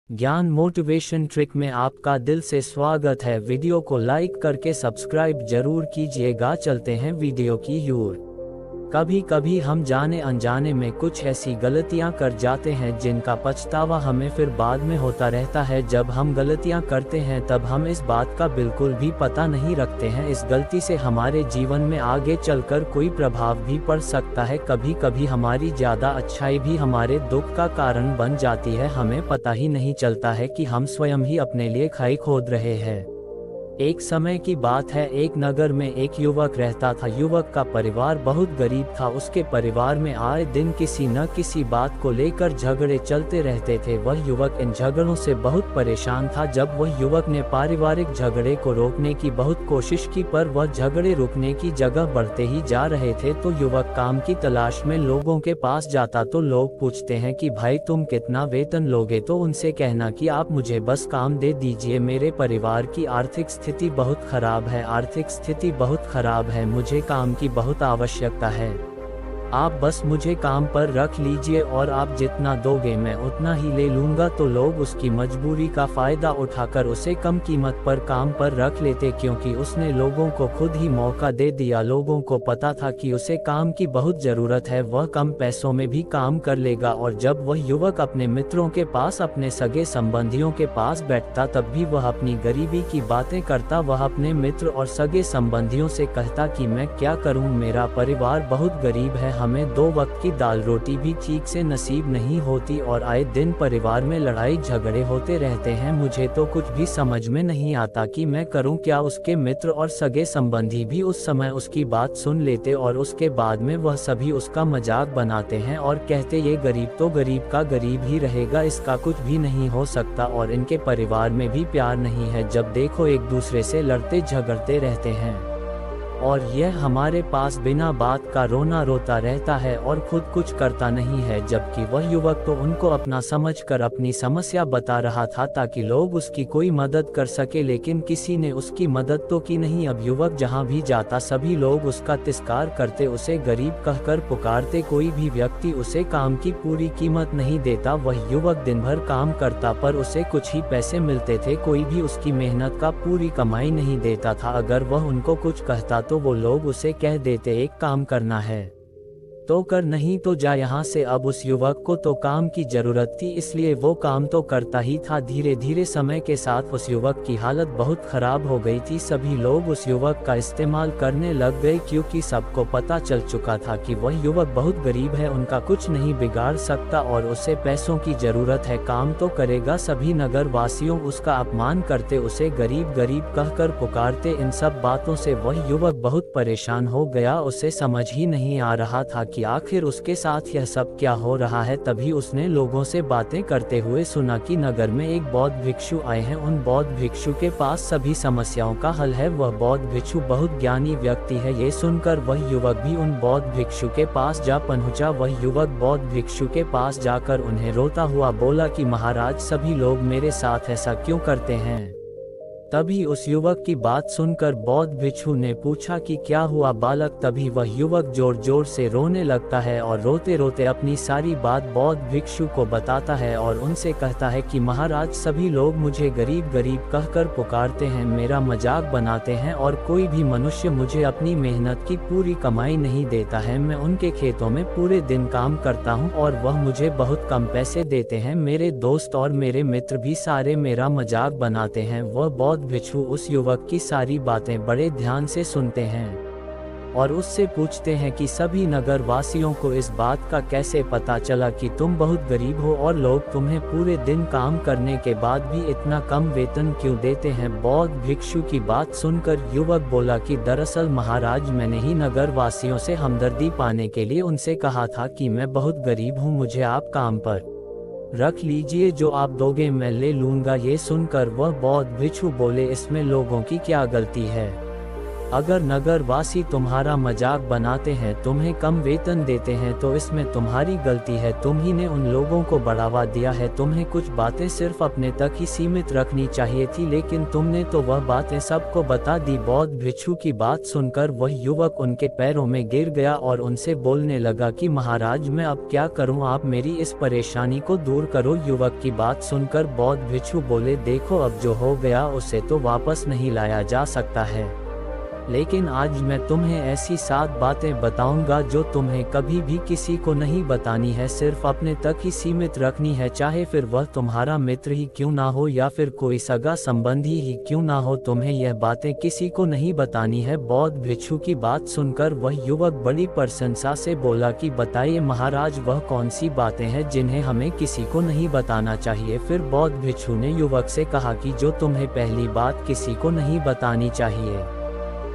ज्ञान motivation trick में आपका दिल से स्वागत है। वीडियो को लाइक करके सब्सक्राइब जरूर कीजिएगा। चलते हैं वीडियो की ओर। कभी कभी हम जाने अनजाने में कुछ ऐसी गलतियां कर जाते हैं जिनका पछतावा हमें फिर बाद में होता रहता है। जब हम गलतियां करते हैं तब हम इस बात का बिल्कुल भी पता नहीं रखते हैं। इस गलती से हमारे जीवन में आगे चलकर कोई प्रभाव भी पड़ सकता है। कभी कभी हमारी ज़्यादा अच्छाई भी हमारे दुख का कारण बन जाती है। हमें पता ही नहीं चलता है कि हम स्वयं ही अपने लिए खाई खोद रहे हैं। एक समय की बात है, एक नगर में एक युवक रहता था। युवक का परिवार बहुत गरीब था। उसके परिवार में आए दिन किसी न किसी बात को लेकर झगड़े चलते रहते थे। वह युवक इन झगड़ों से बहुत परेशान था। जब वह युवक ने पारिवारिक झगड़े को रोकने की बहुत कोशिश की, पर वह झगड़े रुकने की जगह बढ़ते ही जा रहे थे। तो युवक काम की तलाश में लोगों के पास जाता तो लोग पूछते हैं कि भाई तुम कितना वेतन लोगे, तो उनसे कहना कि आप मुझे बस काम दे दीजिए, मेरे परिवार की आर्थिक स्थिति बहुत खराब है, आर्थिक स्थिति बहुत खराब है, मुझे काम की बहुत आवश्यकता है, आप बस मुझे काम पर रख लीजिए और आप जितना दोगे मैं उतना ही ले लूंगा। तो लोग उसकी मजबूरी का फायदा उठाकर उसे कम कीमत पर काम पर रख लेते, क्योंकि उसने लोगों को खुद ही मौका दे दिया। लोगों को पता था कि उसे काम की बहुत ज़रूरत है, वह कम पैसों में भी काम कर लेगा। और जब वह युवक अपने मित्रों के पास, अपने सगे संबंधियों के पास बैठता, तब भी वह अपनी गरीबी की बातें करता। वह अपने मित्र और सगे संबंधियों से कहता कि मैं क्या करूं, मेरा परिवार बहुत गरीब है, हमें 2 वक्त की दाल रोटी भी ठीक से नसीब नहीं होती और आए दिन परिवार में लड़ाई झगड़े होते रहते हैं। मुझे तो कुछ भी समझ में नहीं आता कि मैं करूं क्या। उसके मित्र और सगे संबंधी भी उस समय उसकी बात सुन लेते और उसके बाद में वह सभी उसका मजाक बनाते हैं और कहते ये गरीब तो गरीब का गरीब ही रहेगा, इसका कुछ भी नहीं हो सकता और इनके परिवार में भी प्यार नहीं है। जब देखो एक दूसरे से लड़ते झगड़ते रहते हैं और यह हमारे पास बिना बात का रोना रोता रहता है और खुद कुछ करता नहीं है। जबकि वह युवक तो उनको अपना समझकर अपनी समस्या बता रहा था ताकि लोग उसकी कोई मदद कर सके, लेकिन किसी ने उसकी मदद तो की नहीं। अब युवक जहां भी जाता सभी लोग उसका तिरस्कार करते, उसे गरीब कहकर पुकारते, कोई भी व्यक्ति उसे काम की पूरी कीमत नहीं देता। वह युवक दिन भर काम करता पर उसे कुछ ही पैसे मिलते थे, कोई भी उसकी मेहनत का पूरी कमाई नहीं देता था। अगर वह उनको कुछ कहता तो वो लोग उसे कह देते एक काम करना है तो कर, नहीं तो जा यहाँ से। अब उस युवक को तो काम की जरूरत थी, इसलिए वो काम तो करता ही था। धीरे धीरे समय के साथ उस युवक की हालत बहुत खराब हो गई थी। सभी लोग उस युवक का इस्तेमाल करने लग गए, क्योंकि सबको पता चल चुका था कि वह युवक बहुत गरीब है, उनका कुछ नहीं बिगाड़ सकता और उसे पैसों की जरूरत है, काम तो करेगा। सभी नगर वासियों उसका अपमान करते, उसे गरीब गरीब कहकर पुकारते। इन सब बातों से वह युवक बहुत परेशान हो गया। उसे समझ ही नहीं आ रहा था कि आखिर उसके साथ यह सब क्या हो रहा है। तभी उसने लोगों से बातें करते हुए सुना कि नगर में एक बौद्ध भिक्षु आए हैं। उन बौद्ध भिक्षु के पास सभी समस्याओं का हल है। वह बौद्ध भिक्षु बहुत ज्ञानी व्यक्ति है। ये सुनकर वह युवक भी उन बौद्ध भिक्षु के पास जा पहुंचा। वह युवक बौद्ध भिक्षु के पास जाकर उन्हें रोता हुआ बोला कि महाराज, सभी लोग मेरे साथ ऐसा क्यों करते हैं। तभी उस युवक की बात सुनकर बौद्ध भिक्षु ने पूछा कि क्या हुआ बालक। तभी वह युवक जोर जोर से रोने लगता है और रोते रोते अपनी सारी बात बौद्ध भिक्षु को बताता है और उनसे कहता है कि महाराज, सभी लोग मुझे गरीब गरीब कहकर पुकारते हैं, मेरा मजाक बनाते हैं और कोई भी मनुष्य मुझे अपनी मेहनत की पूरी कमाई नहीं देता है। मैं उनके खेतों में पूरे दिन काम करता हूं और वह मुझे बहुत कम पैसे देते हैं। मेरे दोस्त और मेरे मित्र भी सारे मेरा मजाक बनाते हैं। वह बौद्ध भिक्षु उस युवक की सारी बातें बड़े ध्यान से सुनते हैं और उससे पूछते हैं कि सभी नगर वासियों को इस बात का कैसे पता चला कि तुम बहुत गरीब हो और लोग तुम्हें पूरे दिन काम करने के बाद भी इतना कम वेतन क्यों देते हैं। बौद्ध भिक्षु की बात सुनकर युवक बोला कि दरअसल महाराज, मैंने ही नगर वासियों से हमदर्दी पाने के लिए उनसे कहा था कि मैं बहुत गरीब हूँ, मुझे आप काम पर रख लीजिए, जो आप दोगे मैं ले लूंगा। ये सुनकर वह बौद्ध भिक्षु बोले, इसमें लोगों की क्या गलती है। अगर नगरवासी तुम्हारा मजाक बनाते हैं, तुम्हें कम वेतन देते हैं, तो इसमें तुम्हारी गलती है। तुम ही ने उन लोगों को बढ़ावा दिया है। तुम्हें कुछ बातें सिर्फ अपने तक ही सीमित रखनी चाहिए थी, लेकिन तुमने तो वह बातें सबको बता दी। बौद्ध भिक्षु की बात सुनकर वह युवक उनके पैरों में गिर गया और उनसे बोलने लगा कि महाराज, मैं अब क्या करूं? आप मेरी इस परेशानी को दूर करो। युवक की बात सुनकर बौद्ध भिक्षु बोले, देखो, अब जो हो गया उसे तो वापस नहीं लाया जा सकता है, लेकिन आज मैं तुम्हें ऐसी 7 बातें बताऊंगा जो तुम्हें कभी भी किसी को नहीं बतानी है, सिर्फ अपने तक ही सीमित रखनी है, चाहे फिर वह तुम्हारा मित्र ही क्यों ना हो या फिर कोई सगा संबंधी ही क्यों ना हो। तुम्हें यह बातें किसी को नहीं बतानी है। बौद्ध भिक्षु की बात सुनकर वह युवक बड़ी प्रशंसा से बोला कि बताइए महाराज, वह कौन सी बातें हैं जिन्हें हमें किसी को नहीं बताना चाहिए। फिर बौद्ध भिक्षु ने युवक से कहा कि जो तुम्हें पहली बात किसी को नहीं बतानी चाहिए,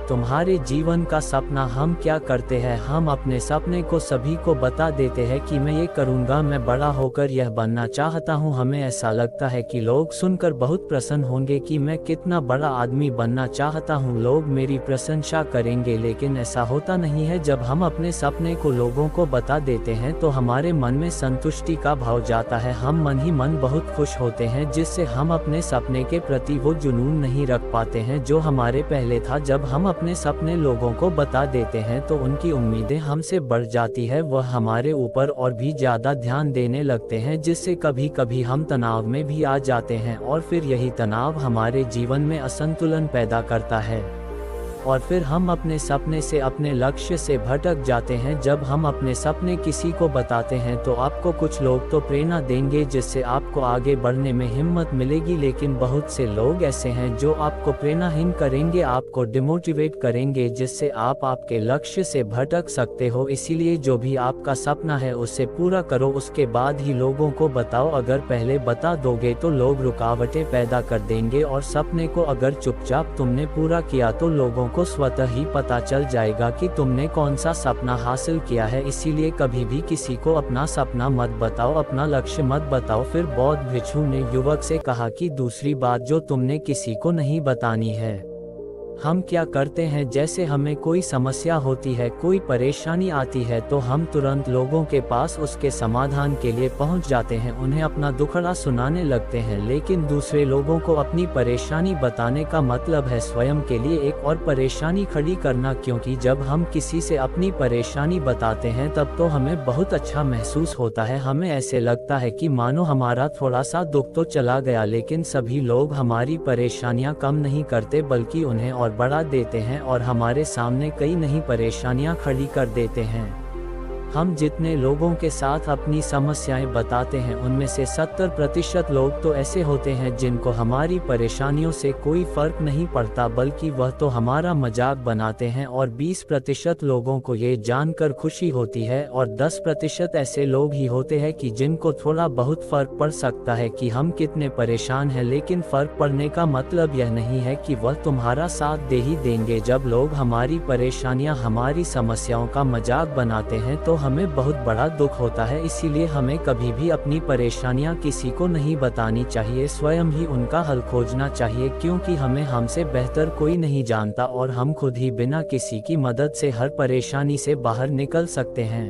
तुम्हारे जीवन का सपना। हम क्या करते हैं, हम अपने सपने को सभी को बता देते हैं कि मैं ये करूँगा, मैं बड़ा होकर यह बनना चाहता हूँ। हमें ऐसा लगता है कि लोग सुनकर बहुत प्रसन्न होंगे कि मैं कितना बड़ा आदमी बनना चाहता हूँ, लोग मेरी प्रशंसा करेंगे, लेकिन ऐसा होता नहीं है। जब हम अपने सपने को लोगों को बता देते हैं तो हमारे मन में संतुष्टि का भाव जाता है। हम मन ही मन बहुत खुश होते हैं, जिससे हम अपने सपने के प्रति वो जुनून नहीं रख पाते हैं जो हमारे पहले था। जब हम अपने सपने लोगों को बता देते हैं तो उनकी उम्मीदें हमसे बढ़ जाती है, वह हमारे ऊपर और भी ज्यादा ध्यान देने लगते हैं, जिससे कभी कभी हम तनाव में भी आ जाते हैं और फिर यही तनाव हमारे जीवन में असंतुलन पैदा करता है और फिर हम अपने सपने से, अपने लक्ष्य से भटक जाते हैं। जब हम अपने सपने किसी को बताते हैं तो आपको कुछ लोग तो प्रेरणा देंगे, जिससे आपको आगे बढ़ने में हिम्मत मिलेगी, लेकिन बहुत से लोग ऐसे हैं जो आपको प्रेरणाहीन करेंगे, आपको डिमोटिवेट करेंगे, जिससे आप आपके लक्ष्य से भटक सकते हो। इसीलिए जो भी आपका सपना है उसे पूरा करो, उसके बाद ही लोगों को बताओ। अगर पहले बता दोगे तो लोग रुकावटें पैदा कर देंगे, और सपने को अगर चुपचाप तुमने पूरा किया तो लोगों को स्वतः ही पता चल जाएगा कि तुमने कौन सा सपना हासिल किया है। इसीलिए कभी भी किसी को अपना सपना मत बताओ, अपना लक्ष्य मत बताओ। फिर बौद्ध भिक्षु ने युवक से कहा कि दूसरी बात जो तुमने किसी को नहीं बतानी है। हम क्या करते हैं, जैसे हमें कोई समस्या होती है, कोई परेशानी आती है, तो हम तुरंत लोगों के पास उसके समाधान के लिए पहुंच जाते हैं, उन्हें अपना दुखड़ा सुनाने लगते हैं। लेकिन दूसरे लोगों को अपनी परेशानी बताने का मतलब है स्वयं के लिए एक और परेशानी खड़ी करना, क्योंकि जब हम किसी से अपनी परेशानी बताते हैं तब तो हमें बहुत अच्छा महसूस होता है। हमें ऐसे लगता है कि मानो हमारा थोड़ा सा दुख तो चला गया, लेकिन सभी लोग हमारी परेशानियां कम नहीं करते बल्कि उन्हें और बढ़ा देते हैं और हमारे सामने कई नई परेशानियां खड़ी कर देते हैं। हम जितने लोगों के साथ अपनी समस्याएं बताते हैं उनमें से 70% लोग तो ऐसे होते हैं जिनको हमारी परेशानियों से कोई फर्क नहीं पड़ता, बल्कि वह तो हमारा मजाक बनाते हैं, और 20% लोगों को ये जानकर खुशी होती है, और 10% ऐसे लोग ही होते हैं कि जिनको थोड़ा बहुत फर्क पड़ सकता है कि हम कितने परेशान हैं। लेकिन फर्क पड़ने का मतलब यह नहीं है कि वह तुम्हारा साथ दे ही देंगे। जब लोग हमारी परेशानियां, हमारी समस्याओं का मजाक बनाते हैं तो हमें बहुत बड़ा दुख होता है। इसीलिए हमें कभी भी अपनी परेशानियां किसी को नहीं बतानी चाहिए, स्वयं ही उनका हल खोजना चाहिए, क्योंकि हमें हमसे बेहतर कोई नहीं जानता और हम खुद ही बिना किसी की मदद से हर परेशानी से बाहर निकल सकते हैं।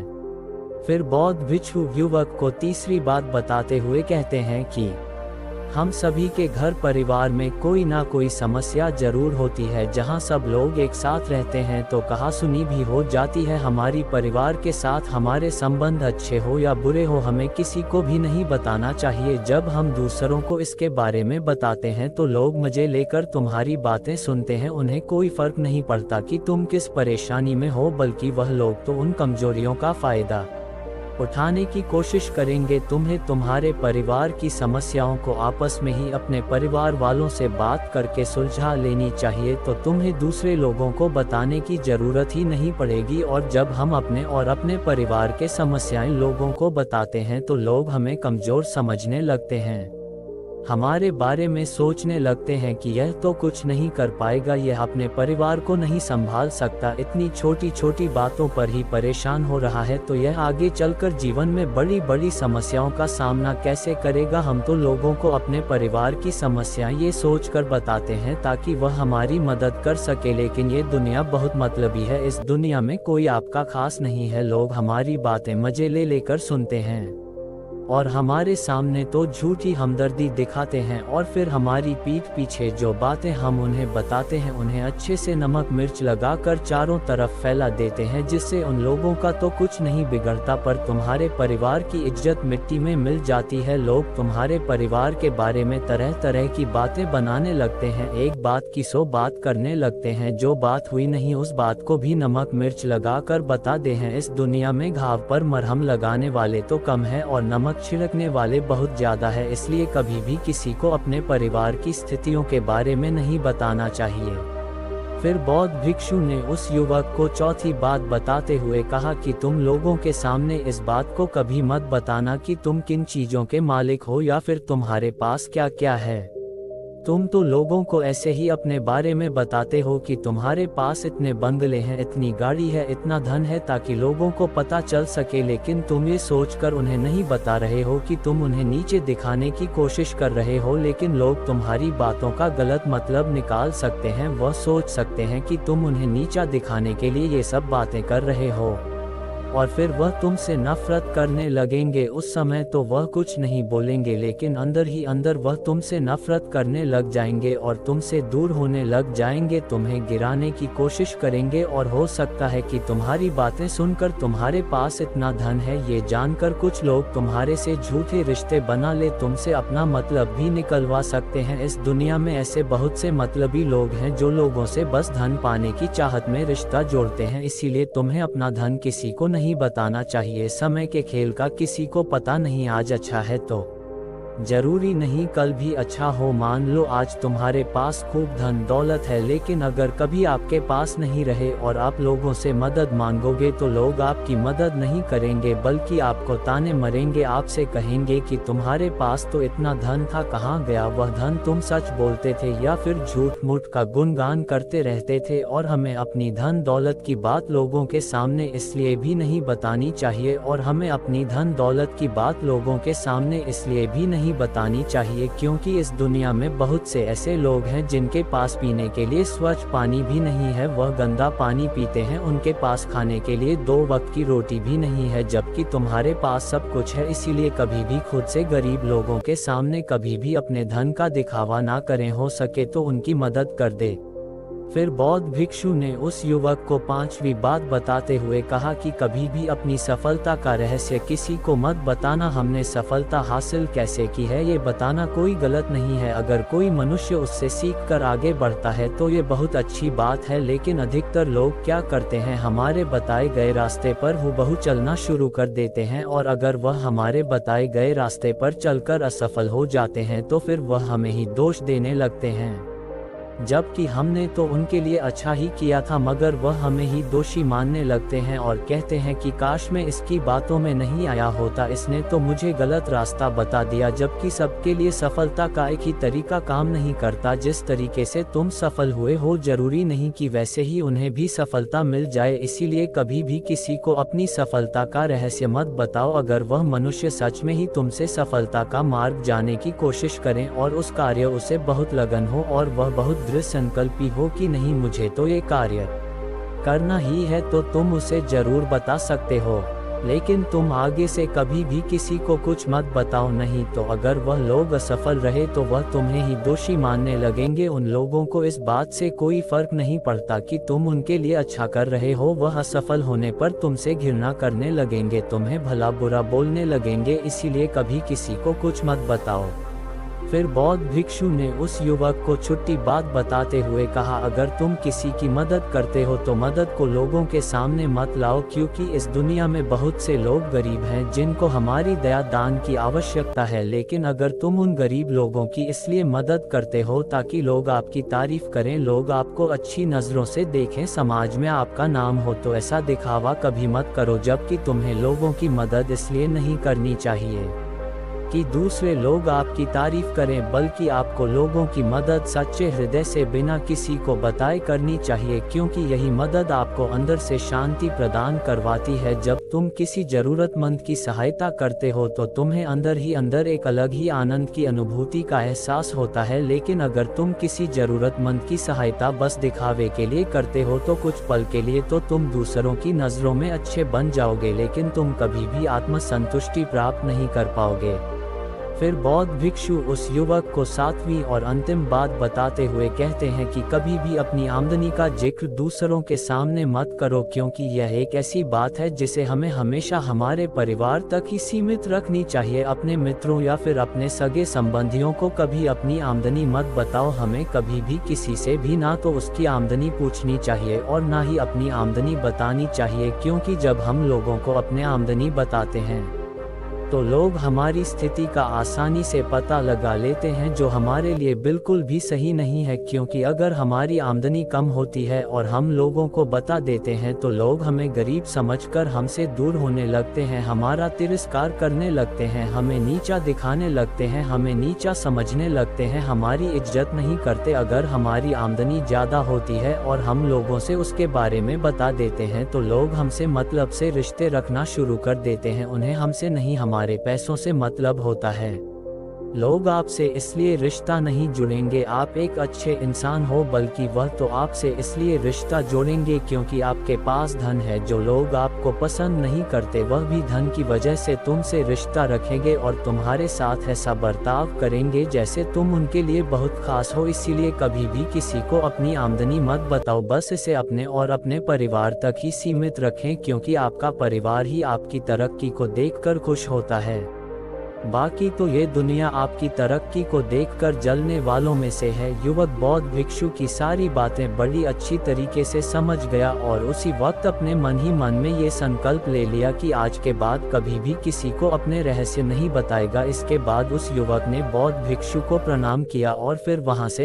फिर बौद्ध भिक्षु युवक को तीसरी बात बताते हुए कहते हैं कि हम सभी के घर परिवार में कोई ना कोई समस्या जरूर होती है। जहां सब लोग एक साथ रहते हैं तो कहासुनी भी हो जाती है। हमारी परिवार के साथ हमारे संबंध अच्छे हो या बुरे हो, हमें किसी को भी नहीं बताना चाहिए। जब हम दूसरों को इसके बारे में बताते हैं तो लोग मजे लेकर तुम्हारी बातें सुनते हैं, उन्हें कोई फर्क नहीं पड़ता कि तुम किस परेशानी में हो, बल्कि वह लोग तो उन कमजोरियों का फायदा उठाने की कोशिश करेंगे। तुम्हें तुम्हारे परिवार की समस्याओं को आपस में ही अपने परिवार वालों से बात करके सुलझा लेनी चाहिए, तो तुम्हें दूसरे लोगों को बताने की जरूरत ही नहीं पड़ेगी। और जब हम अपने और अपने परिवार के समस्याएं लोगों को बताते हैं तो लोग हमें कमजोर समझने लगते हैं। हमारे बारे में सोचने लगते हैं कि यह तो कुछ नहीं कर पाएगा, यह अपने परिवार को नहीं संभाल सकता, इतनी छोटी छोटी बातों पर ही परेशान हो रहा है, तो यह आगे चलकर जीवन में बड़ी बड़ी समस्याओं का सामना कैसे करेगा। हम तो लोगों को अपने परिवार की समस्याएं ये सोचकर बताते हैं ताकि वह हमारी मदद कर सके, लेकिन ये दुनिया बहुत मतलबी है। इस दुनिया में कोई आपका खास नहीं है। लोग हमारी बातें मजे ले लेकर सुनते हैं और हमारे सामने तो झूठी हमदर्दी दिखाते हैं, और फिर हमारी पीठ पीछे जो बातें हम उन्हें बताते हैं उन्हें अच्छे से नमक मिर्च लगाकर चारों तरफ फैला देते हैं, जिससे उन लोगों का तो कुछ नहीं बिगड़ता पर तुम्हारे परिवार की इज्जत मिट्टी में मिल जाती है। लोग तुम्हारे परिवार के बारे में तरह तरह की बातें बनाने लगते हैं, एक बात की 100 बात करने लगते हैं, जो बात हुई नहीं उस बात को भी नमक मिर्च लगाकर बता दे हैं। इस दुनिया में घाव पर मरहम लगाने वाले तो कम है और नमक छिड़कने वाले बहुत ज्यादा है, इसलिए कभी भी किसी को अपने परिवार की स्थितियों के बारे में नहीं बताना चाहिए। फिर बौद्ध भिक्षु ने उस युवक को चौथी बात बताते हुए कहा कि तुम लोगों के सामने इस बात को कभी मत बताना कि तुम किन चीजों के मालिक हो या फिर तुम्हारे पास क्या क्या है। तुम तो लोगों को ऐसे ही अपने बारे में बताते हो कि तुम्हारे पास इतने बंगले हैं, इतनी गाड़ी है, इतना धन है, ताकि लोगों को पता चल सके, लेकिन तुम ये सोचकर उन्हें नहीं बता रहे हो कि तुम उन्हें नीचे दिखाने की कोशिश कर रहे हो। लेकिन लोग तुम्हारी बातों का गलत मतलब निकाल सकते हैं, वह सोच सकते हैं कि तुम उन्हें नीचा दिखाने के लिए ये सब बातें कर रहे हो और फिर वह तुमसे नफरत करने लगेंगे। उस समय तो वह कुछ नहीं बोलेंगे, लेकिन अंदर ही अंदर वह तुमसे नफरत करने लग जाएंगे और तुमसे दूर होने लग जाएंगे, तुम्हें गिराने की कोशिश करेंगे, और हो सकता है कि तुम्हारी बातें सुनकर तुम्हारे पास इतना धन है ये जानकर कुछ लोग तुम्हारे से झूठे रिश्ते बना ले, तुमसे अपना मतलब भी निकलवा सकते हैं। इस दुनिया में ऐसे बहुत से मतलबी लोग हैं जो लोगों से बस धन पाने की चाहत में रिश्ता जोड़ते हैं, इसीलिए तुम्हें अपना धन किसी को नहीं बताना चाहिए। समय के खेल का किसी को पता नहीं, आज अच्छा है तो जरूरी नहीं कल भी अच्छा हो। मान लो आज तुम्हारे पास खूब धन दौलत है, लेकिन अगर कभी आपके पास नहीं रहे और आप लोगों से मदद मांगोगे तो लोग आपकी मदद नहीं करेंगे बल्कि आपको ताने मरेंगे, आपसे कहेंगे कि तुम्हारे पास तो इतना धन था, कहाँ गया वह धन, तुम सच बोलते थे या फिर झूठ मूठ का गुणगान करते रहते थे। और हमें अपनी धन दौलत की बात लोगों के सामने इसलिए भी नहीं बतानी चाहिए, और हमें अपनी धन दौलत की बात लोगों के सामने इसलिए भी नहीं बतानी चाहिए क्योंकि इस दुनिया में बहुत से ऐसे लोग हैं जिनके पास पीने के लिए स्वच्छ पानी भी नहीं है, वह गंदा पानी पीते हैं, उनके पास खाने के लिए 2 वक्त की रोटी भी नहीं है, जबकि तुम्हारे पास सब कुछ है। इसीलिए कभी भी खुद से गरीब लोगों के सामने कभी भी अपने धन का दिखावा ना करें, हो सके तो उनकी मदद कर दे। फिर बौद्ध भिक्षु ने उस युवक को 5वीं बात बताते हुए कहा कि कभी भी अपनी सफलता का रहस्य किसी को मत बताना। हमने सफलता हासिल कैसे की है ये बताना कोई गलत नहीं है, अगर कोई मनुष्य उससे सीखकर आगे बढ़ता है तो ये बहुत अच्छी बात है, लेकिन अधिकतर लोग क्या करते हैं, हमारे बताए गए रास्ते पर हूबहू चलना शुरू कर देते हैं, और अगर वह हमारे बताए गए रास्ते पर चलकर असफल हो जाते हैं तो फिर वह हमें ही दोष देने लगते हैं, जबकि हमने तो उनके लिए अच्छा ही किया था, मगर वह हमें ही दोषी मानने लगते हैं और कहते हैं कि काश मैं इसकी बातों में नहीं आया होता, इसने तो मुझे गलत रास्ता बता दिया। जबकि सबके लिए सफलता का एक ही तरीका काम नहीं करता, जिस तरीके से तुम सफल हुए हो जरूरी नहीं कि वैसे ही उन्हें भी सफलता मिल जाए। इसीलिए कभी भी किसी को अपनी सफलता का रहस्य मत बताओ, अगर वह मनुष्य सच में ही तुमसे सफलता का मार्ग जाने की कोशिश करें और उस कार्य उसे बहुत लगन हो और वह बहुत दृढ़ संकल्पी हो कि नहीं मुझे तो ये कार्य करना ही है, तो तुम उसे जरूर बता सकते हो, लेकिन तुम आगे से कभी भी किसी को कुछ मत बताओ, नहीं तो अगर वह लोग असफल रहे तो वह तुम्हें ही दोषी मानने लगेंगे। उन लोगों को इस बात से कोई फर्क नहीं पड़ता कि तुम उनके लिए अच्छा कर रहे हो, वह असफल होने पर तुमसे घृणा करने लगेंगे, तुम्हें भला बुरा बोलने लगेंगे, इसीलिए कभी किसी को कुछ मत बताओ। फिर बौद्ध भिक्षु ने उस युवक को छुट्टी बात बताते हुए कहा, अगर तुम किसी की मदद करते हो तो मदद को लोगों के सामने मत लाओ, क्योंकि इस दुनिया में बहुत से लोग गरीब हैं जिनको हमारी दया दान की आवश्यकता है, लेकिन अगर तुम उन गरीब लोगों की इसलिए मदद करते हो ताकि लोग आपकी तारीफ करें, लोग आपको अच्छी नज़रों से देखें, समाज में आपका नाम हो, तो ऐसा दिखावा कभी मत करो, जबकि तुम्हें लोगों की मदद इसलिए नहीं करनी चाहिए कि दूसरे लोग आपकी तारीफ करें, बल्कि आपको लोगों की मदद सच्चे हृदय से बिना किसी को बताए करनी चाहिए, क्योंकि यही मदद आपको अंदर से शांति प्रदान करवाती है। जब तुम किसी जरूरतमंद की सहायता करते हो तो तुम्हें अंदर ही अंदर एक अलग ही आनंद की अनुभूति का एहसास होता है। लेकिन अगर तुम किसी जरूरतमंद की सहायता बस दिखावे के लिए करते हो तो कुछ पल के लिए तो तुम दूसरों की नज़रों में अच्छे बन जाओगे, लेकिन तुम कभी भी आत्मसंतुष्टि प्राप्त नहीं कर पाओगे। फिर बौद्ध भिक्षु उस युवक को सातवीं और अंतिम बात बताते हुए कहते हैं कि कभी भी अपनी आमदनी का जिक्र दूसरों के सामने मत करो, क्योंकि यह एक ऐसी बात है जिसे हमें हमेशा हमारे परिवार तक ही सीमित रखनी चाहिए। अपने मित्रों या फिर अपने सगे संबंधियों को कभी अपनी आमदनी मत बताओ। हमें कभी भी किसी से भी ना तो उसकी आमदनी पूछनी चाहिए और ना ही अपनी आमदनी बतानी चाहिए, क्योंकि जब हम लोगों को अपने आमदनी बताते हैं तो लोग हमारी स्थिति का आसानी से पता लगा लेते हैं, जो हमारे लिए बिल्कुल भी सही नहीं है। क्योंकि अगर हमारी आमदनी कम होती है और हम लोगों को बता देते हैं तो लोग हमें गरीब समझकर हमसे दूर होने लगते हैं, हमारा तिरस्कार करने लगते हैं, हमें नीचा दिखाने लगते हैं, हमें नीचा समझने लगते हैं, हमारी इज्जत नहीं करते। अगर हमारी आमदनी ज़्यादा होती है और हम लोगों से उसके बारे में बता देते हैं तो लोग हमसे मतलब से रिश्ते रखना शुरू कर देते हैं। उन्हें हमसे नहीं हमारे पैसों से मतलब होता है। लोग आपसे इसलिए रिश्ता नहीं जुड़ेंगे आप एक अच्छे इंसान हो, बल्कि वह तो आपसे इसलिए रिश्ता जोड़ेंगे क्योंकि आपके पास धन है। जो लोग आपको पसंद नहीं करते वह भी धन की वजह से तुमसे रिश्ता रखेंगे और तुम्हारे साथ ऐसा बर्ताव करेंगे जैसे तुम उनके लिए बहुत खास हो। इसीलिए कभी भी किसी को अपनी आमदनी मत बताओ, बस इसे अपने और अपने परिवार तक ही सीमित रखें, क्योंकि आपका परिवार ही आपकी तरक्की को देखकर खुश होता है। बाकी तो ये दुनिया आपकी तरक्की को देखकर जलने वालों में से है। युवक बौद्ध भिक्षु की सारी बातें बड़ी अच्छी तरीके से समझ गया और उसी वक्त अपने मन ही मन में ये संकल्प ले लिया कि आज के बाद कभी भी किसी को अपने रहस्य नहीं बताएगा। इसके बाद उस युवक ने बौद्ध भिक्षु को प्रणाम किया और फिर वहां से